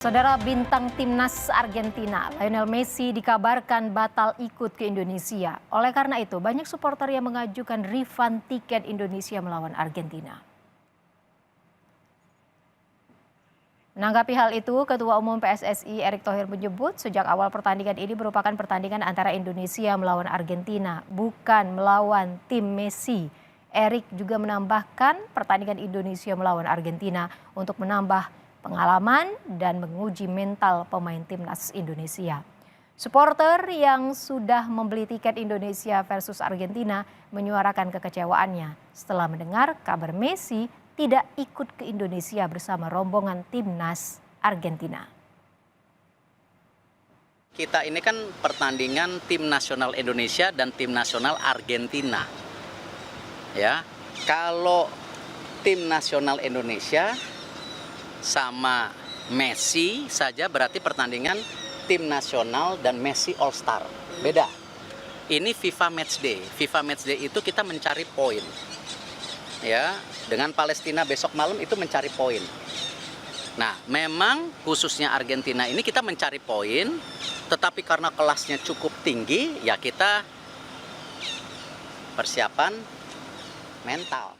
Saudara bintang timnas Argentina, Lionel Messi dikabarkan batal ikut ke Indonesia. Oleh karena itu, banyak supporter yang mengajukan refund tiket Indonesia melawan Argentina. Menanggapi hal itu, Ketua Umum PSSI Erick Thohir menyebut sejak awal pertandingan ini merupakan pertandingan antara Indonesia melawan Argentina, bukan melawan tim Messi. Erick juga menambahkan pertandingan Indonesia melawan Argentina untuk menambah pengalaman dan menguji mental pemain timnas Indonesia. Supporter yang sudah membeli tiket Indonesia versus Argentina menyuarakan kekecewaannya setelah mendengar kabar Messi tidak ikut ke Indonesia bersama rombongan timnas Argentina. Kita ini kan pertandingan tim nasional Indonesia dan tim nasional Argentina. Ya, kalau tim nasional Indonesia sama Messi saja berarti pertandingan tim nasional dan Messi All Star. Beda. Ini FIFA Matchday. FIFA Matchday itu kita mencari poin. Ya, dengan Palestina besok malam itu mencari poin. Nah, memang khususnya Argentina ini kita mencari poin, tetapi karena kelasnya cukup tinggi, ya kita persiapan mental.